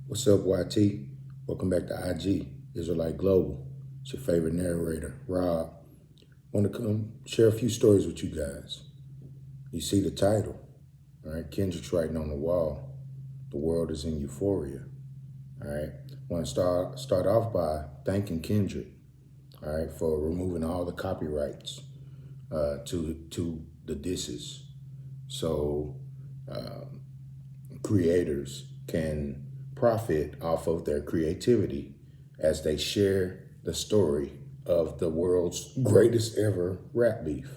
What's up, YT? Welcome back to IG, Israelite Global. It's your favorite narrator, Rob. Want to come share a few stories with you guys. You see the title, all right? Kendrick's writing on the wall. The world is in euphoria, all right? Want to start off by thanking Kendrick, all right, for removing all the copyrights to the disses, so creators can profit off of their creativity as they share the story of the world's greatest ever rap beef.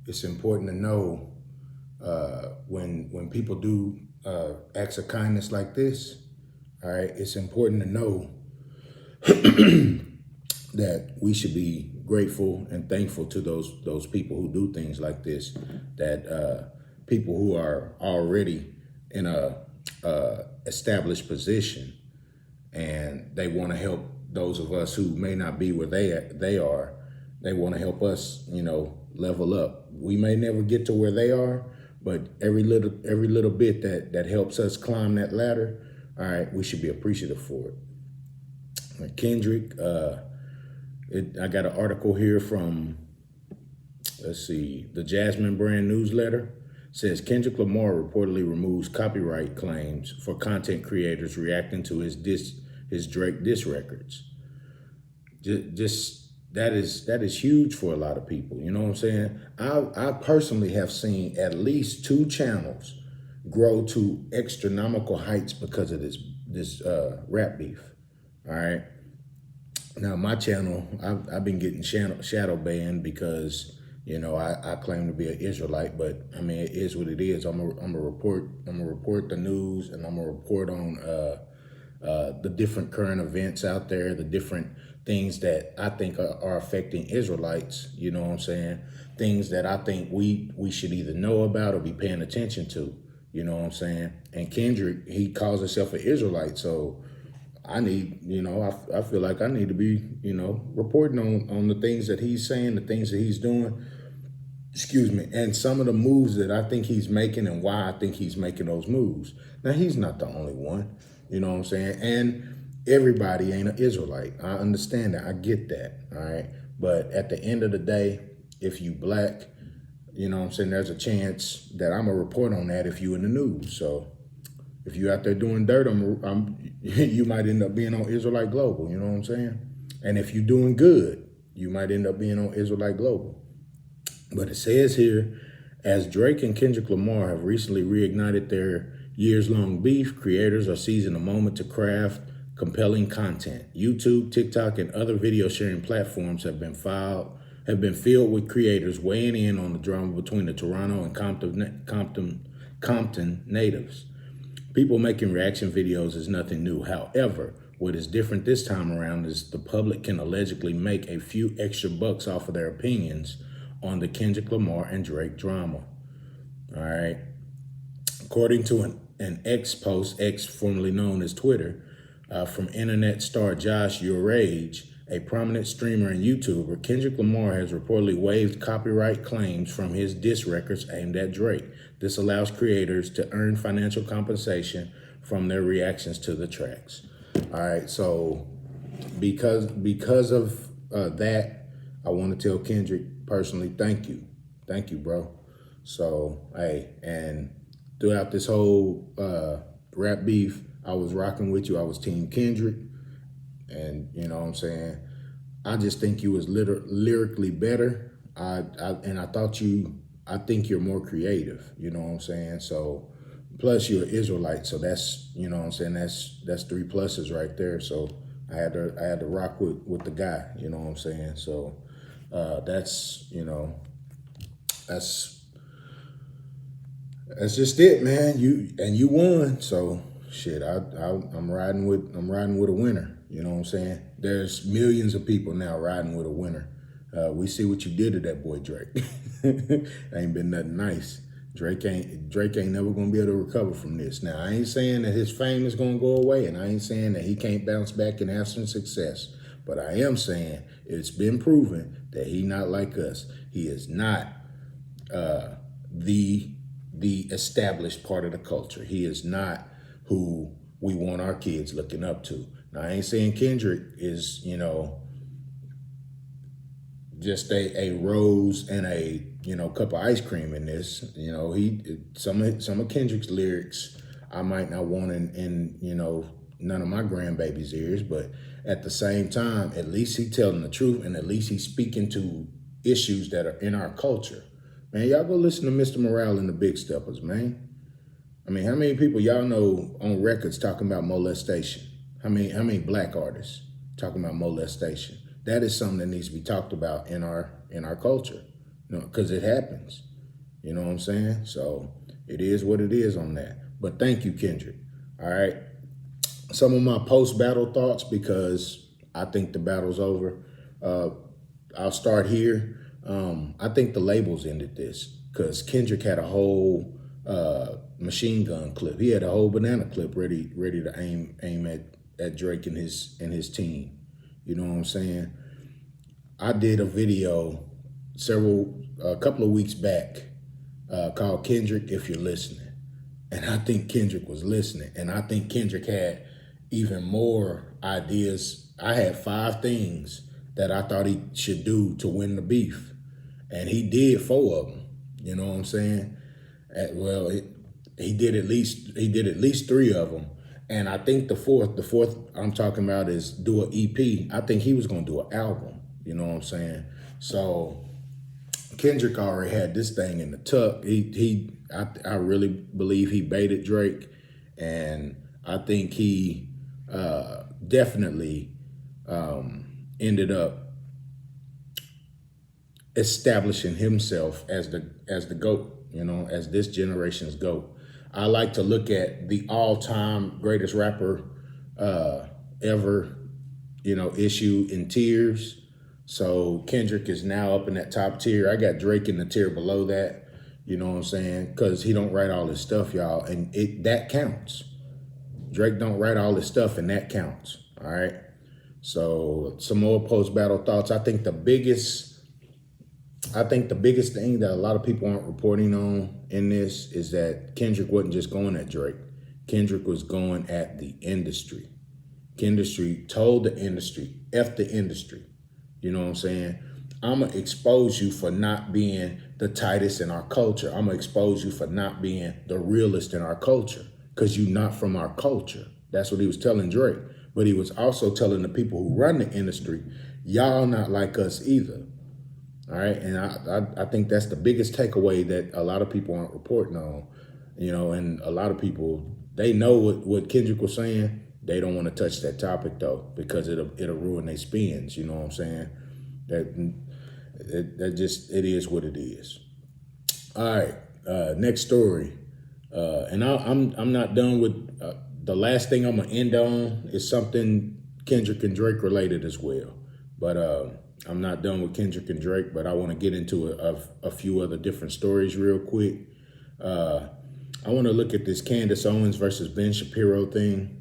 It's important to know when people do acts of kindness like this. All right, it's important to know that we should be grateful and thankful to those people who do things like this. That people who are already in a established position and they want to help those of us who may not be where they are. They want to help us, level up. We may never get to where they are, but every little bit that helps us climb that ladder, all right, we should be appreciative for it. Kendrick, I got an article here from, let's see, the Jasmine Brand newsletter. Says Kendrick Lamar reportedly removes copyright claims for content creators reacting to his Drake diss records. Just that is huge for a lot of people. You know what I'm saying? I personally have seen at least 2 channels grow to astronomical heights because of this rap beef. All right. Now my channel, I've been getting shadow banned because I claim to be an Israelite, but I mean it is what it is. I'm gonna report the news, and I'm gonna report on the different current events out there, the different things that I think are affecting Israelites. You know what I'm saying? Things that I think we should either know about or be paying attention to. You know what I'm saying? And Kendrick, he calls himself an Israelite, so I need, I feel like I need to be, reporting on the things that he's saying, the things that he's doing, excuse me, and some of the moves that I think he's making and why I think he's making those moves. Now, he's not the only one, you know what I'm saying? And everybody ain't an Israelite. I understand that. I get that, all right? But at the end of the day, if you black, you know what I'm saying, there's a chance that I'm going to report on that if you in the news. So if you out there doing dirt, you might end up being on Israelite Global, you know what I'm saying? And if you're doing good, you might end up being on Israelite Global. But it says here, as Drake and Kendrick Lamar have recently reignited their years-long beef, creators are seizing a moment to craft compelling content. YouTube, TikTok, and other video sharing platforms have been filled with creators weighing in on the drama between the Toronto and Compton natives. People making reaction videos is nothing new. However, what is different this time around is the public can allegedly make a few extra bucks off of their opinions on the Kendrick Lamar and Drake drama. All right. According to an X post, X formerly known as Twitter, from internet star Josh Your Age, a prominent streamer and YouTuber, Kendrick Lamar has reportedly waived copyright claims from his diss records aimed at Drake. This allows creators to earn financial compensation from their reactions to the tracks. All right, so because of that, I want to tell Kendrick personally, thank you, bro. So hey, and throughout this whole rap beef, I was rocking with you. I was Team Kendrick. And you know what I'm saying? I just think you was lyrically better. I think you're more creative. You know what I'm saying? So plus you're an Israelite. So that's, you know what I'm saying? That's 3 pluses right there. So I had to rock with the guy, you know what I'm saying? So that's just it, man. You won. So shit, I'm riding with a winner. You know what I'm saying? There's millions of people now riding with a winner. We see what you did to that boy Drake. Ain't been nothing nice. Drake ain't never gonna be able to recover from this. Now I ain't saying that his fame is gonna go away, and I ain't saying that he can't bounce back and have some success. But I am saying it's been proven that he not like us. He is not the established part of the culture. He is not who we want our kids looking up to. Now, I ain't saying Kendrick is, just a rose and a cup of ice cream in this. Some of Kendrick's lyrics I might not want in none of my grandbaby's ears, but at the same time, at least he telling the truth, and at least he's speaking to issues that are in our culture. Man, y'all go listen to Mr. Morale and the Big Steppers, man. I mean, how many people y'all know on records talking about molestation? How many black artists talking about molestation? That is something that needs to be talked about in our culture, because it happens. You know what I'm saying? So it is what it is on that. But thank you, Kendrick. All right. Some of my post-battle thoughts, because I think the battle's over. I'll start here. I think the labels ended this because Kendrick had a whole machine gun clip. He had a whole banana clip ready to aim at Drake and his team. You know what I'm saying? I did a video a couple of weeks back called Kendrick, If You're Listening. And I think Kendrick was listening. And I think Kendrick had even more ideas. I had 5 things that I thought he should do to win the beef. And he did 4 of them. You know what I'm saying? He did at least 3 of them. And I think the fourth I'm talking about is do an EP. I think he was going to do an album. You know what I'm saying? So Kendrick already had this thing in the tuck. I really believe he baited Drake, and I think he definitely ended up establishing himself as the GOAT, as this generation's GOAT. I like to look at the all-time greatest rapper ever, issue in tiers. So Kendrick is now up in that top tier. I got Drake in the tier below that, you know what I'm saying? Because he don't write all his stuff, y'all, and that counts. Drake don't write all his stuff, and that counts, all right? So some more post-battle thoughts. I think the biggest thing that a lot of people aren't reporting on in this is that Kendrick wasn't just going at Drake. Kendrick was going at the industry. Kendrick told the industry, F the industry. You know what I'm saying? I'm going to expose you for not being the tightest in our culture. I'm going to expose you for not being the realest in our culture because you're not from our culture. That's what he was telling Drake. But he was also telling the people who run the industry, y'all not like us either. All right. And I think that's the biggest takeaway that a lot of people aren't reporting on, and a lot of people, they know what Kendrick was saying. They don't want to touch that topic though, because it'll ruin their spins. You know what I'm saying? It is what it is. All right. Next story. And I'm not done with the last thing I'm gonna end on is something Kendrick and Drake related as well. But I'm not done with Kendrick and Drake, but I want to get into a few other different stories real quick. I want to look at this Candace Owens versus Ben Shapiro thing.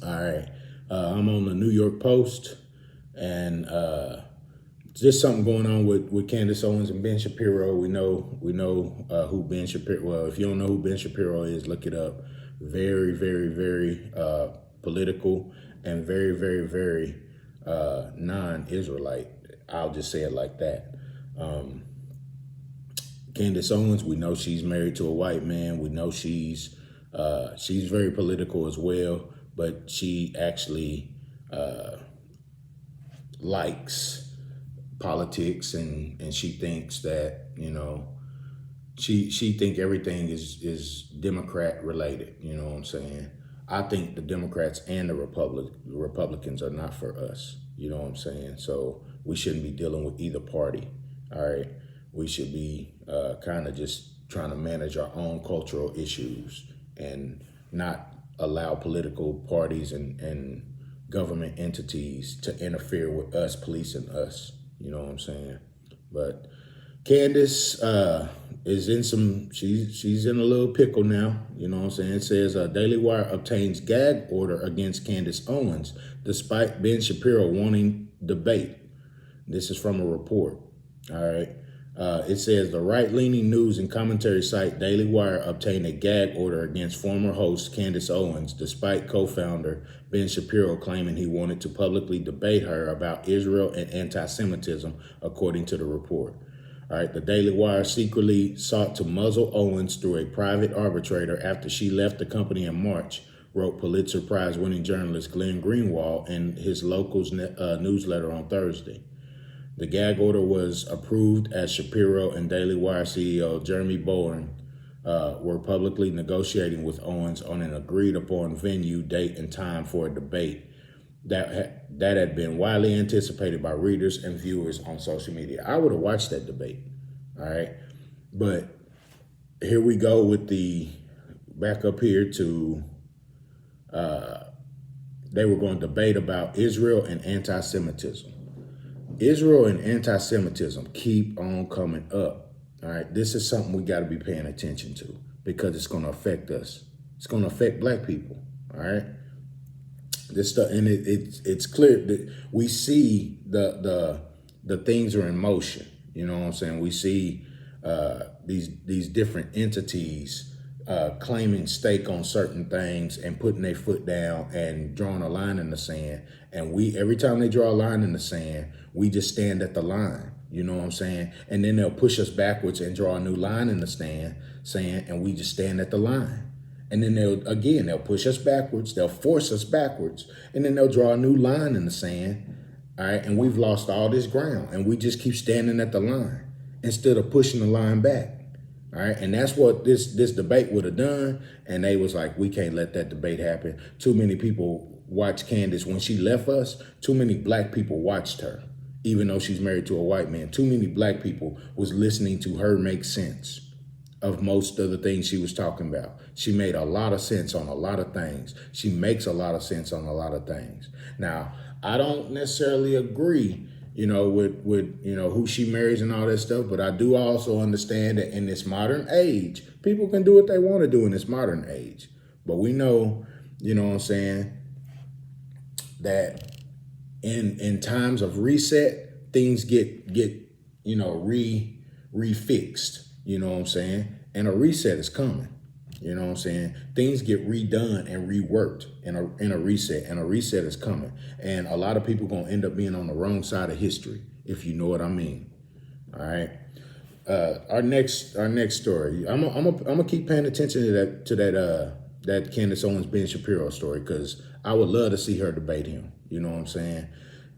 All right. I'm on the New York Post, and just something going on with Candace Owens and Ben Shapiro. We know who Ben Shapiro. Well, if you don't know who Ben Shapiro is, look it up. Very, very, very political and very, very, very non-Israelite. I'll just say it like that. Candace Owens, we know she's married to a white man. We know she's very political as well, but she actually likes politics, and she thinks that she think everything is Democrat related. You know what I'm saying? I think the Democrats and the Republicans are not for us. You know what I'm saying? So we shouldn't be dealing with either party. All right. We should be kind of just trying to manage our own cultural issues and not allow political parties and government entities to interfere with us, policing us. You know what I'm saying? But Candace is in she's in a little pickle now. You know what I'm saying? It says Daily Wire obtains gag order against Candace Owens despite Ben Shapiro wanting debate. This is from a report. All right. It says the right-leaning news and commentary site Daily Wire obtained a gag order against former host Candace Owens, despite co-founder Ben Shapiro claiming he wanted to publicly debate her about Israel and anti-Semitism, according to the report. All right, the Daily Wire secretly sought to muzzle Owens through a private arbitrator after she left the company in March, wrote Pulitzer Prize-winning journalist Glenn Greenwald in his local's newsletter on Thursday. The gag order was approved as Shapiro and Daily Wire CEO Jeremy Bowen were publicly negotiating with Owens on an agreed-upon venue, date, and time for a debate that had been widely anticipated by readers and viewers on social media. I would have watched that debate, all right? But here we go with the, back up here to, they were going to debate about Israel and anti-Semitism. Israel and anti-Semitism keep on coming up, all right? This is something we got to be paying attention to because it's going to affect us. It's going to affect black people, all right? This stuff, and it's clear that we see the things are in motion. You know what I'm saying? We see these different entities claiming stake on certain things and putting their foot down and drawing a line in the sand. And we, every time they draw a line in the sand, we just stand at the line. You know what I'm saying? And then they'll push us backwards and draw a new line in the sand, and we just stand at the line. And then they'll push us backwards, they'll force us backwards, and then they'll draw a new line in the sand, all right? And we've lost all this ground, and we just keep standing at the line instead of pushing the line back, all right? And that's what this debate would have done, and they was like, we can't let that debate happen. Too many people watched Candace. When she left us, too many black people watched her, even though she's married to a white man. Too many black people was listening to her make sense of most of the things she was talking about. She made a lot of sense on a lot of things. She makes a lot of sense on a lot of things. Now, I don't necessarily agree, with who she marries and all that stuff, but I do also understand that in this modern age, people can do what they want to do in this modern age. But we know, you know what I'm saying, that in times of reset, things get refixed. You know what I'm saying? And a reset is coming. You know what I'm saying? Things get redone and reworked in a reset, and a reset is coming. And a lot of people gonna end up being on the wrong side of history, if you know what I mean. All right. Our next story. I'm gonna keep paying attention to that Candace Owens Ben Shapiro story, because I would love to see her debate him. You know what I'm saying?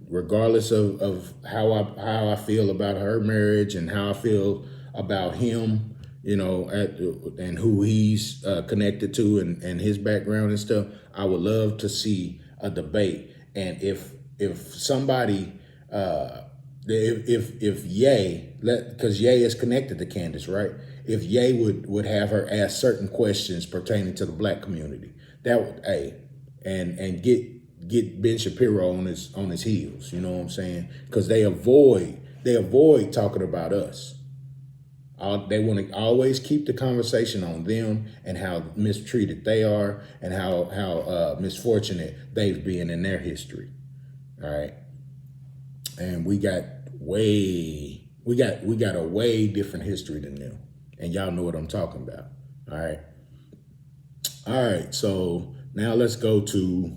Regardless of how I feel about her marriage and how I feel about him, and who he's connected to and his background and stuff, I would love to see a debate. And if somebody, if Ye, because Ye is connected to Candace, right? If Ye would have her ask certain questions pertaining to the black community, that would, and get Ben Shapiro on his heels. You know what I'm saying? Because they avoid talking about us. They want to always keep the conversation on them and how mistreated they are and how misfortunate they've been in their history. All right. And we got a way different history than them. And y'all know what I'm talking about. All right. All right. So now let's go to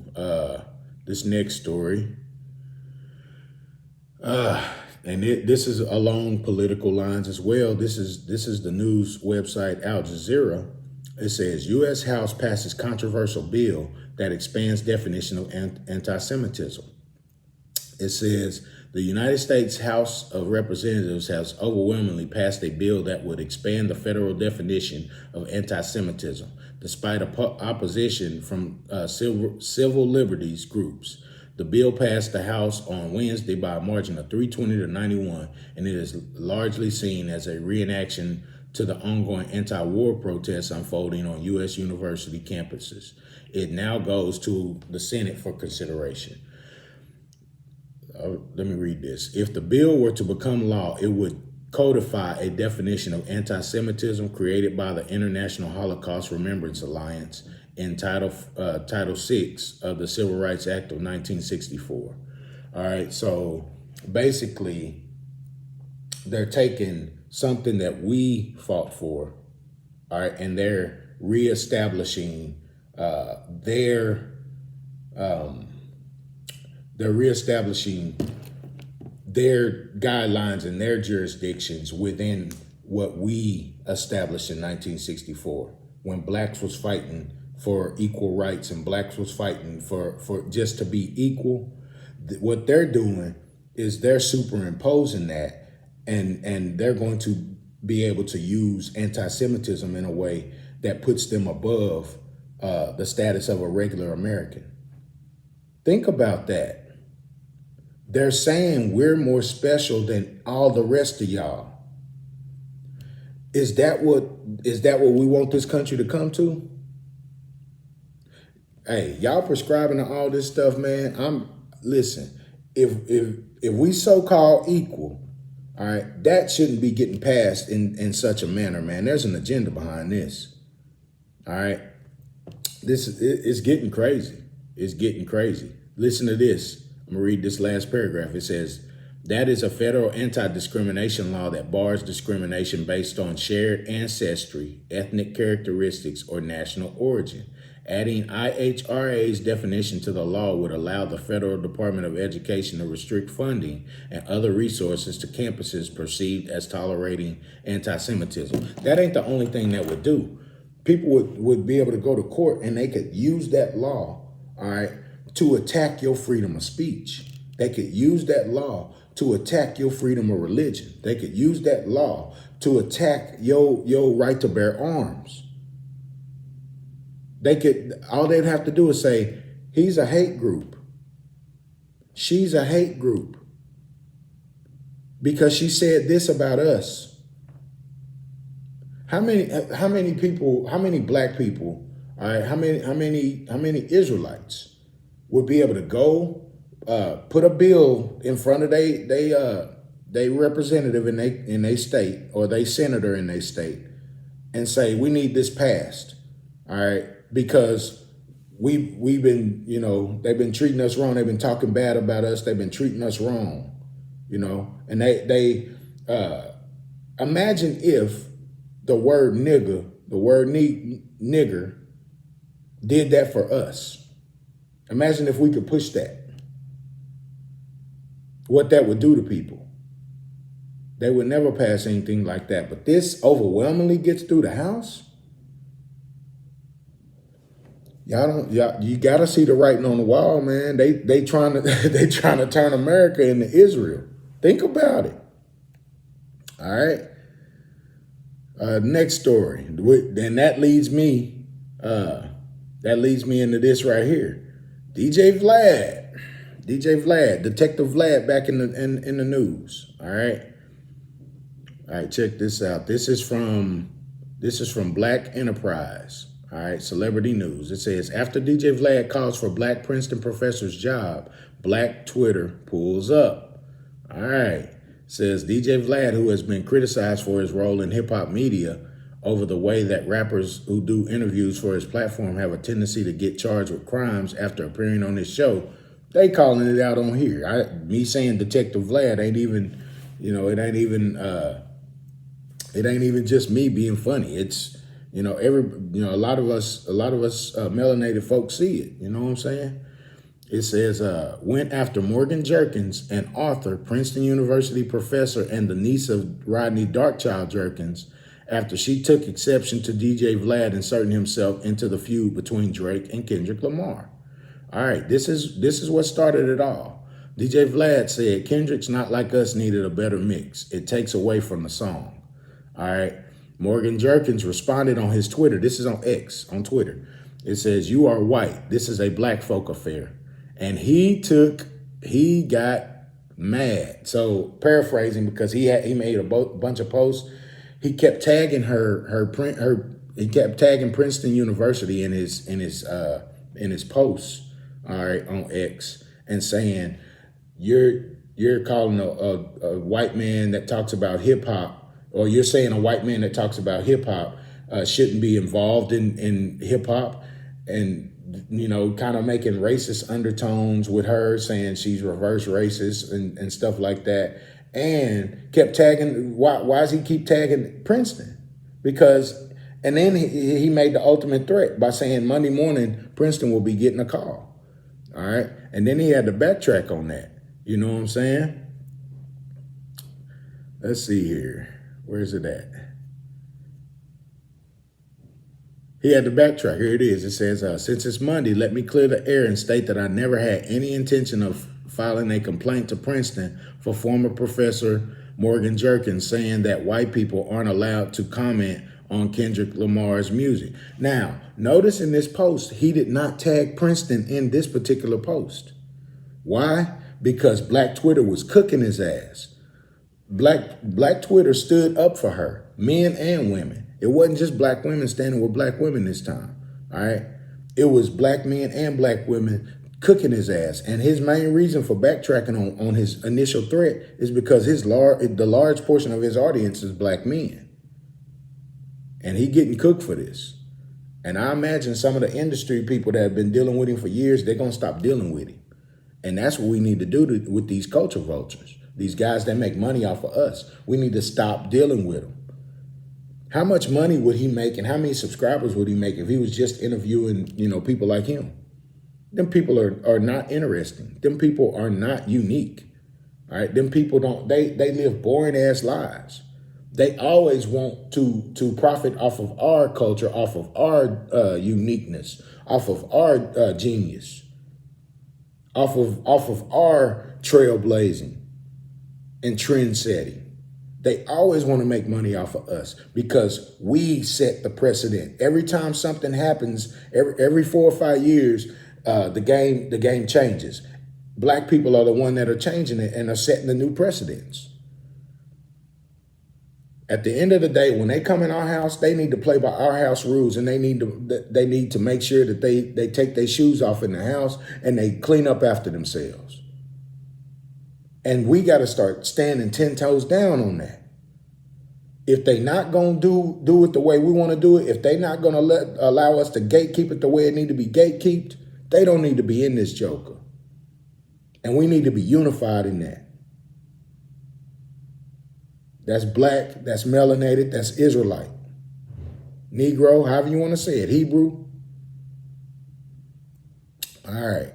this next story. And this is along political lines as well. This is the news website Al Jazeera. It says U.S. House passes controversial bill that expands definition of anti-Semitism. It says the United States House of Representatives has overwhelmingly passed a bill that would expand the federal definition of anti-Semitism, despite opposition from civil liberties groups. The bill passed the House on Wednesday by a margin of 320 to 91, and it is largely seen as a reenaction to the ongoing anti-war protests unfolding on U.S. university campuses. It now goes to the Senate for consideration. Let me read this. If the bill were to become law, it would codify a definition of anti-Semitism created by the International Holocaust Remembrance Alliance in Title VI of the Civil Rights Act of 1964. All right, so basically, they're taking something that we fought for, all right, and they're reestablishing their they're reestablishing their guidelines and their jurisdictions within what we established in 1964 when blacks was fighting for equal rights and blacks was fighting for just to be equal. What they're doing is they're superimposing that, and they're going to be able to use anti-Semitism in a way that puts them above the status of a regular American. Think about that. They're saying we're more special than all the rest of y'all. Is that what we want this country to come to? Hey, y'all prescribing to all this stuff, man. Listen, if we so-called equal, all right, that shouldn't be getting passed in such a manner, man. There's an agenda behind this. All right. It's getting crazy. It's getting crazy. Listen to this. I'm gonna read this last paragraph. It says, that is a federal anti-discrimination law that bars discrimination based on shared ancestry, ethnic characteristics, or national origin. Adding IHRA's definition to the law would allow the Federal Department of Education to restrict funding and other resources to campuses perceived as tolerating anti-Semitism. That ain't the only thing that would do. People would be able to go to court and they could use that law, all right, to attack your freedom of speech. They could use that law to attack your freedom of religion. They could use that law to attack your right to bear arms. All they'd have to do is say, he's a hate group. She's a hate group because she said this about us. How many black people, all right, how many Israelites would be able to go put a bill in front of they representative in they state or they senator in their state and say, we need this passed, all right, because we've been, they've been treating us wrong. They've been talking bad about us. They've been treating us wrong, and they imagine if the word nigger, nigger did that for us. Imagine if we could push that. What that would do to people. They would never pass anything like that. But this overwhelmingly gets through the House. You gotta see the writing on the wall, man. They trying to turn America into Israel. Think about it. All right. Next story. Then that leads me into this right here. DJ Vlad, Detective Vlad, back in the news. All right, check this out. This is from Black Enterprise. All right, celebrity news. It says, after DJ Vlad calls for Black Princeton professor's job, Black Twitter pulls up. All right, says DJ Vlad, who has been criticized for his role in hip hop media over the way that rappers who do interviews for his platform have a tendency to get charged with crimes after appearing on his show. They calling it out on here. Me saying Detective Vlad ain't even, it ain't even just me being funny. It's, a lot of us melanated folks see it. You know what I'm saying? It says, went after Morgan Jerkins, an author, Princeton University professor, and the niece of Rodney Darkchild Jerkins, after she took exception to DJ Vlad inserting himself into the feud between Drake and Kendrick Lamar. All right, this is what started it all. DJ Vlad said, Kendrick's Not Like Us needed a better mix. It takes away from the song. All right. Morgan Jerkins responded on his Twitter. This is on X, on Twitter. It says, you are white. This is a black folk affair. And he got mad. So paraphrasing, because he made a bunch of posts. He kept tagging he kept tagging Princeton University in his posts, all right, on X, and saying, you're calling a white man that talks about hip hop, or you're saying a white man that talks about hip hop shouldn't be involved in hip hop, and kind of making racist undertones with her, saying she's reverse racist and stuff like that. and kept tagging. Why does he keep tagging Princeton? Because, and then he made the ultimate threat by saying Monday morning Princeton will be getting a call. All right, and then he had to backtrack on that. You know what I'm saying? Let's see here. Where's it at? He had to backtrack. Here it is. It says, since it's Monday, let me clear the air and state that I never had any intention of filing a complaint to Princeton for former professor Morgan Jerkins saying that white people aren't allowed to comment on Kendrick Lamar's music. Now, notice in this post, he did not tag Princeton in this particular post. Why? Because Black Twitter was cooking his ass. Black Twitter stood up for her, men and women. It wasn't just black women standing with black women this time. All right. It was black men and black women cooking his ass. And his main reason for backtracking on his initial threat is because the large portion of his audience is black men. And he getting cooked for this. And I imagine some of the industry people that have been dealing with him for years, they're going to stop dealing with him. And that's what we need to do with these culture vultures. These guys that make money off of us. We need to stop dealing with them. How much money would he make and how many subscribers would he make if he was just interviewing, people like him? Them people are not interesting. Them people are not unique. All right. Them people they live boring ass lives. They always want to profit off of our culture, off of our uniqueness, off of our genius, off of our trailblazing and trend setting. They always want to make money off of us because we set the precedent. Every time something happens, every 4 or 5 years, the game changes. Black people are the one that are changing it and are setting the new precedents. At the end of the day, when they come in our house, they need to play by our house rules, and they need to make sure that they take their shoes off in the house and they clean up after themselves. And we got to start standing 10 toes down on that. If they not going to do it the way we want to do it, if they not going to allow us to gatekeep it the way it need to be gatekeeped, they don't need to be in this joker. And we need to be unified in that. That's black, that's melanated, that's Israelite. Negro, however you want to say it, Hebrew. All right.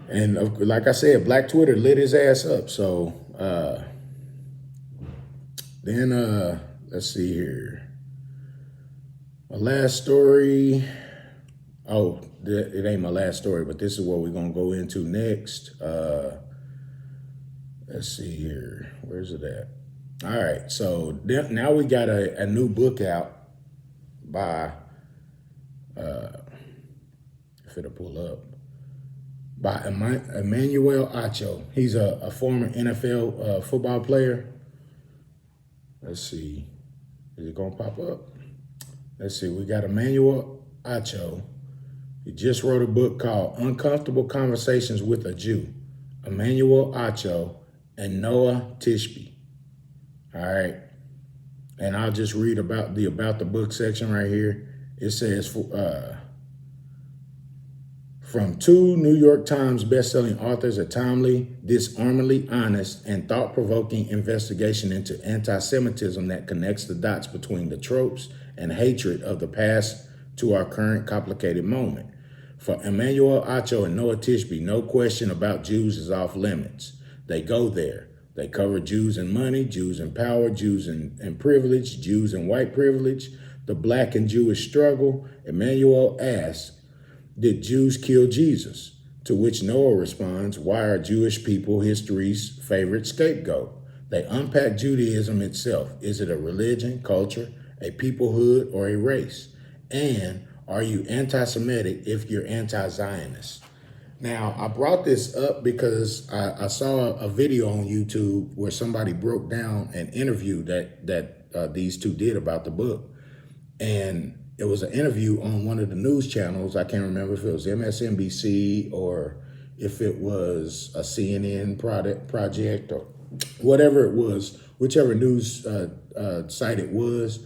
And like I said, Black Twitter lit his ass up. So then let's see here. My last story. Oh, it ain't my last story, but this is what we're going to go into next. Let's see here. Where's it at? All right. So now we got a new book out by, if it'll pull up, by Emmanuel Acho. He's a former NFL football player. Let's see. Is it going to pop up? Let's see. We got Emmanuel Acho. He just wrote a book called Uncomfortable Conversations with a Jew. Emmanuel Acho and Noah Tishby. All right. And I'll just read about the book section right here. It says, from 2 New York Times bestselling authors, a timely, disarmingly honest, and thought-provoking investigation into anti-Semitism that connects the dots between the tropes and hatred of the past to our current complicated moment. For Emmanuel Acho and Noah Tishby, no question about Jews is off limits. They go there. They cover Jews and money, Jews and power, Jews and privilege, Jews and white privilege, the black and Jewish struggle. Emmanuel asks, did Jews kill Jesus? To which Noah responds, why are Jewish people history's favorite scapegoat? They unpack Judaism itself. Is it a religion, culture, a peoplehood, or a race? And are you anti-Semitic if you're anti-Zionist? Now, I brought this up because I saw a video on YouTube where somebody broke down an interview that these two did about the book. And it was an interview on one of the news channels. I can't remember if it was MSNBC or if it was a CNN project or whatever it was, whichever news site it was.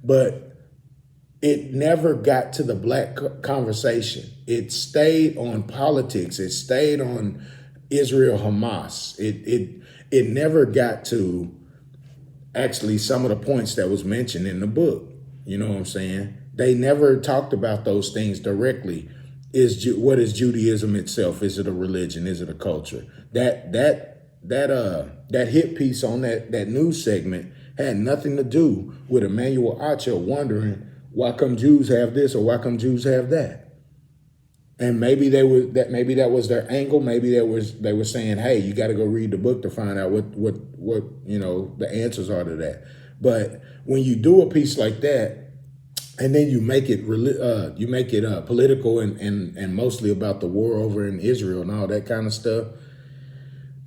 But it never got to the black conversation. It stayed on politics. It stayed on Israel, Hamas. it never got to actually some of the points that was mentioned in the book. You know what I'm saying? They never talked about those things directly. What is Judaism itself? Is it a religion? Is it a culture? That hit piece on that news segment had nothing to do with Emmanuel Acho wondering why come Jews have this or why come Jews have that. And maybe maybe that was their angle. Maybe they were saying, hey, you got to go read the book to find out what the answers are to that. But when you do a piece like that, and then you make it political and mostly about the war over in Israel and all that kind of stuff,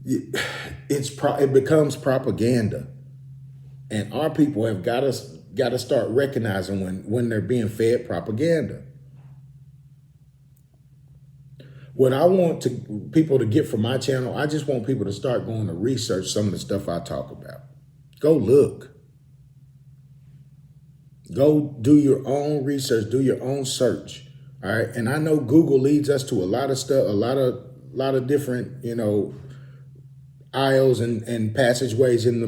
it becomes propaganda. And our people have got to start recognizing when they're being fed propaganda. What I want people to get from my channel, I just want people to start going to research some of the stuff I talk about. Go look. Go do your own research, do your own search. All right. And I know Google leads us to a lot of stuff, a lot of different, aisles and passageways in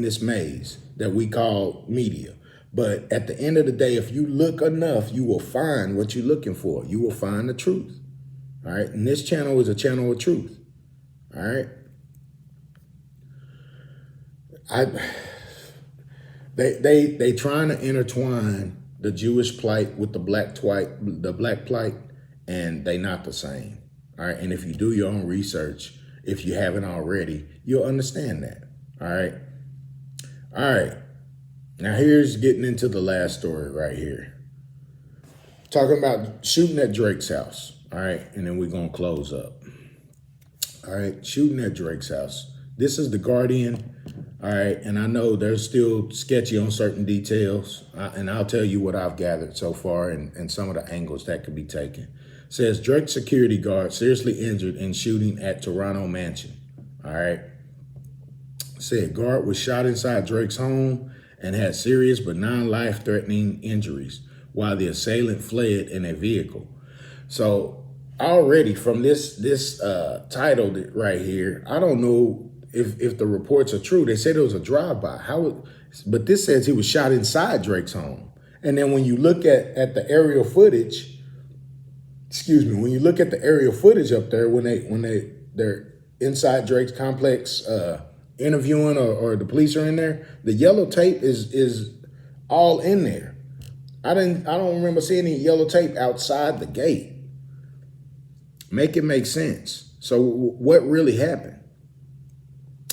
this maze that we call media. But at the end of the day, if you look enough, you will find what you're looking for. You will find the truth. All right. And this channel is a channel of truth. All right. They trying to intertwine the Jewish plight with the black plight, and they not the same. All right. And if you do your own research, if you haven't already, you'll understand that. All right. All right. Now here's getting into the last story right here. Talking about shooting at Drake's house. All right. And then we're going to close up. All right. Shooting at Drake's house. This is The Guardian. All right. And I know they're still sketchy on certain details. And I'll tell you what I've gathered so far and some of the angles that could be taken. It says Drake security guard seriously injured in shooting at Toronto mansion. All right. It said guard was shot inside Drake's home and had serious but non-life-threatening injuries while the assailant fled in a vehicle. So already from this title right here, I don't know if the reports are true. They said it was a drive-by. But this says he was shot inside Drake's home. And then when you look at the aerial footage, when you look at the aerial footage up there when they're inside Drake's complex interviewing or the police are in there, the yellow tape is all in there. I don't remember seeing any yellow tape outside the gate. Make it make sense. So what really happened?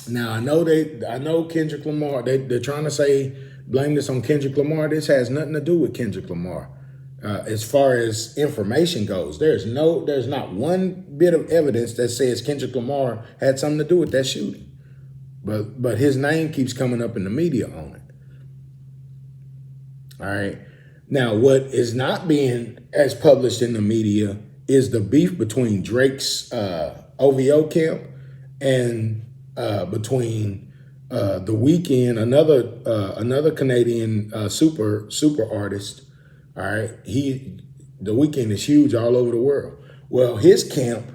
Now I know Kendrick Lamar. They're trying to blame this on Kendrick Lamar. This has nothing to do with Kendrick Lamar. As far as information goes, there's not one bit of evidence that says Kendrick Lamar had something to do with that shooting. But his name keeps coming up in the media on it. All right. Now, what is not being as published in the media is the beef between Drake's OVO camp and between The Weeknd, another Canadian super artist. All right, The Weeknd is huge all over the world. Well, his camp,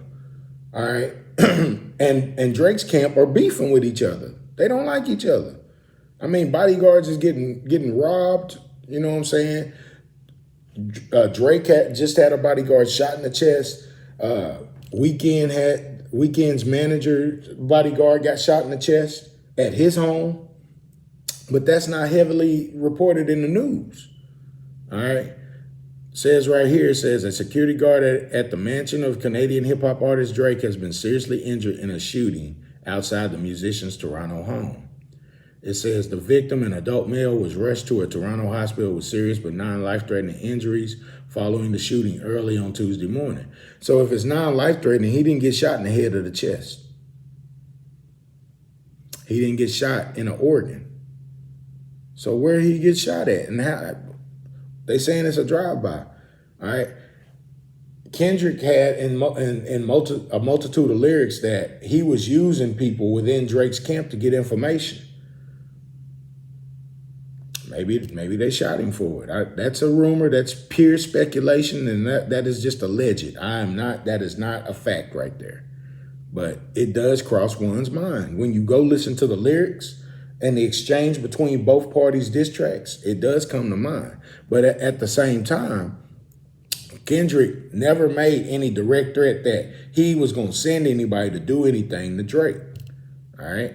all right, and Drake's camp are beefing with each other. They don't like each other. I mean, bodyguards is getting robbed. You know what I'm saying? Drake just had a bodyguard shot in the chest. Weeknd's manager bodyguard got shot in the chest at his home, but that's not heavily reported in the news. All right. Says right here, it says a security guard at the mansion of Canadian hip hop artist Drake has been seriously injured in a shooting outside the musician's Toronto home. It says the victim, an adult male, was rushed to a Toronto hospital with serious but non-life-threatening injuries following the shooting early on Tuesday morning. So if it's non-life-threatening, he didn't get shot in the head or the chest. He didn't get shot in an organ. So where did he get shot at? And how? They saying it's a drive-by. All right. Kendrick had in a multitude of lyrics that he was using people within Drake's camp to get information. Maybe they shot him for it. That's a rumor. That's pure speculation, and that is just alleged. That is not a fact right there. But it does cross one's mind. When you go listen to the lyrics and the exchange between both parties' diss tracks, it does come to mind. But at the same time, Kendrick never made any direct threat that he was going to send anybody to do anything to Drake. All right.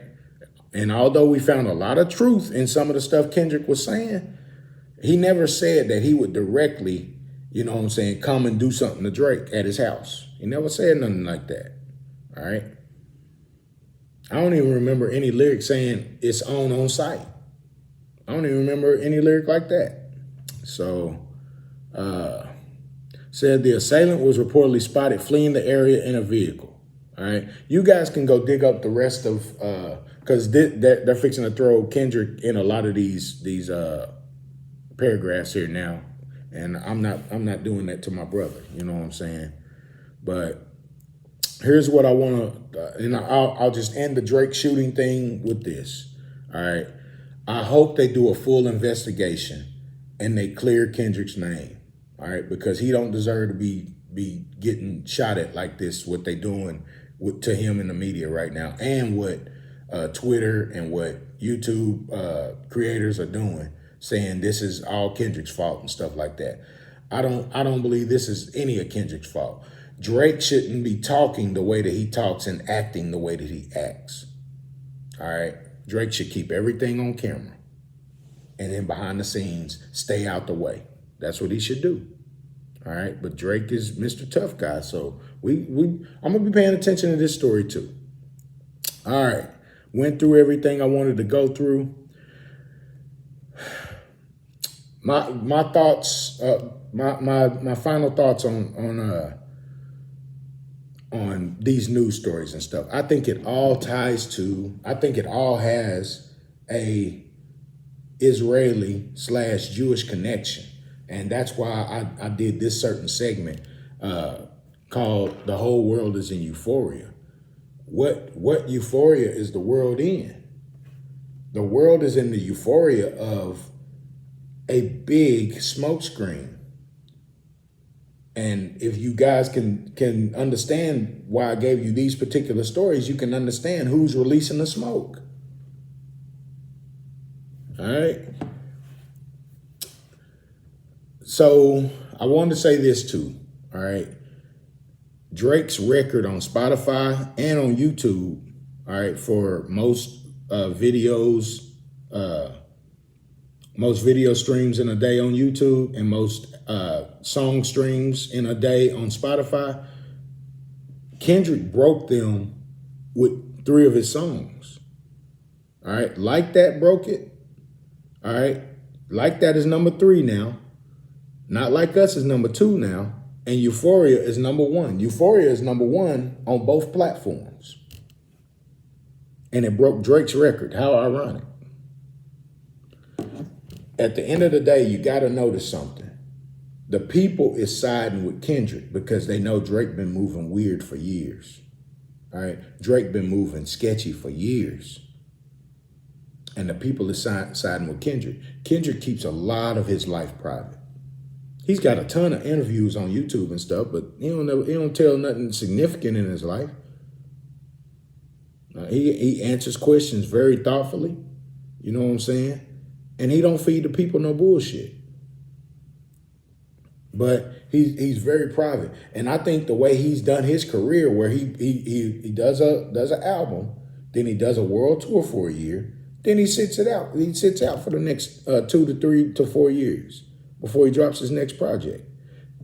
And although we found a lot of truth in some of the stuff Kendrick was saying, he never said that he would directly, you know what I'm saying, come and do something to Drake at his house. He never said nothing like that. All right. I don't even remember any lyric saying it's on site. I don't even remember any lyric like that. So, said the assailant was reportedly spotted fleeing the area in a vehicle. All right. You guys can go dig up the rest of, because they're fixing to throw Kendrick in a lot of these paragraphs here now. And I'm not doing that to my brother. You know what I'm saying? But here's what I want to, and I'll just end the Drake shooting thing with this. All right. I hope they do a full investigation and they clear Kendrick's name. All right. Because he don't deserve to be getting shot at like this, what they doing to him in the media right now, and what Twitter and what YouTube creators are doing, saying this is all Kendrick's fault and stuff like that. I don't believe this is any of Kendrick's fault. Drake shouldn't be talking the way that he talks and acting the way that he acts. All right. Drake should keep everything on camera. And then behind the scenes, stay out the way. That's what he should do. All right. But Drake is Mr. Tough Guy. So I'm gonna be paying attention to this story too. All right. Went through everything I wanted to go through. My thoughts, my final thoughts on these news stories and stuff. I think it all has a Israeli/Jewish connection. And that's why I did this certain segment called The Whole World is in Euphoria. What euphoria is the world in? The world is in the euphoria of a big smokescreen. And if you guys can understand why I gave you these particular stories, you can understand who's releasing the smoke. All right. So I wanted to say this too. All right. Drake's record on Spotify and on YouTube, all right, for most most video streams in a day on YouTube and most song streams in a day on Spotify, Kendrick broke them with 3 of his songs. All right. Like That broke it. All right. Like That is number 3 now. Not Like Us is number 2 now. And Euphoria is number 1. Euphoria is number 1 on both platforms. And it broke Drake's record. How ironic. At the end of the day, you got to notice something. The people is siding with Kendrick because they know Drake been moving weird for years. All right. Drake been moving sketchy for years. And the people is siding with Kendrick. Kendrick keeps a lot of his life private. He's got a ton of interviews on YouTube and stuff, but he don't tell nothing significant in his life. He answers questions very thoughtfully. You know what I'm saying? And he don't feed the people no bullshit. But he's very private. And I think the way he's done his career, where he does an album, then he does a world tour for a year, then he sits it out. He sits out for the next 2 to 3 to 4 years before he drops his next project.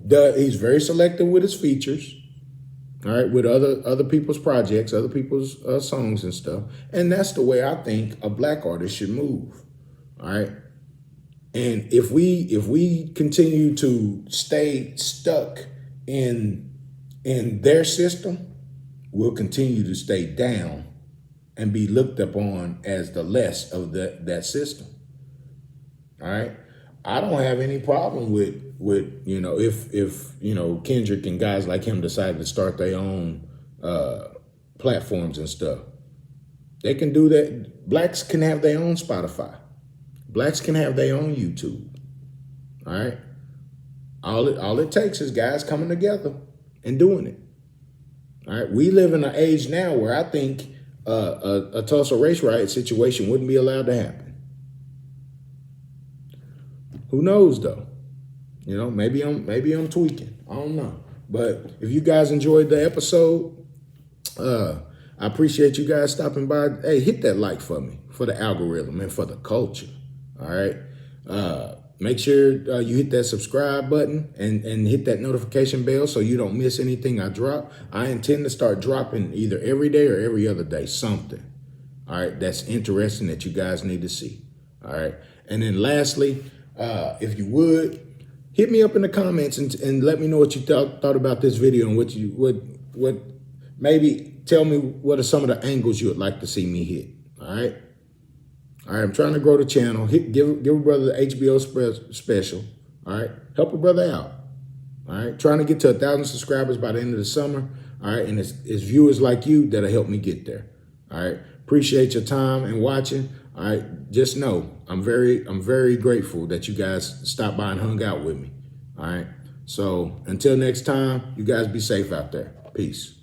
He's very selective with his features, all right, with other people's projects, other people's songs and stuff. And that's the way I think a black artist should move, all right? And if we continue to stay stuck in their system, we'll continue to stay down and be looked upon as the less of that system, all right? I don't have any problem with if Kendrick and guys like him decide to start their own platforms and stuff. They can do that. Blacks can have their own Spotify. Blacks can have their own YouTube. All right. All it takes is guys coming together and doing it. All right, we live in an age now where I think a Tulsa race riot situation wouldn't be allowed to happen. Who knows though? You know, maybe I'm tweaking. I don't know. But if you guys enjoyed the episode, I appreciate you guys stopping by. Hey, hit that like for me, for the algorithm and for the culture. All right. Make sure you hit that subscribe button and hit that notification bell so you don't miss anything I drop. I intend to start dropping either every day or every other day, something. All right. That's interesting that you guys need to see. All right. And then lastly, if you would, hit me up in the comments and let me know what you thought about this video and what maybe tell me what are some of the angles you would like to see me hit. All right. All right. I'm trying to grow the channel. Give a brother the HBO special. All right. Help a brother out. All right. Trying to get to 1,000 subscribers by the end of the summer. All right. And it's viewers like you that'll help me get there. All right. Appreciate your time and watching. All right. Just know I'm very grateful that you guys stopped by and hung out with me. All right. So until next time, you guys be safe out there. Peace.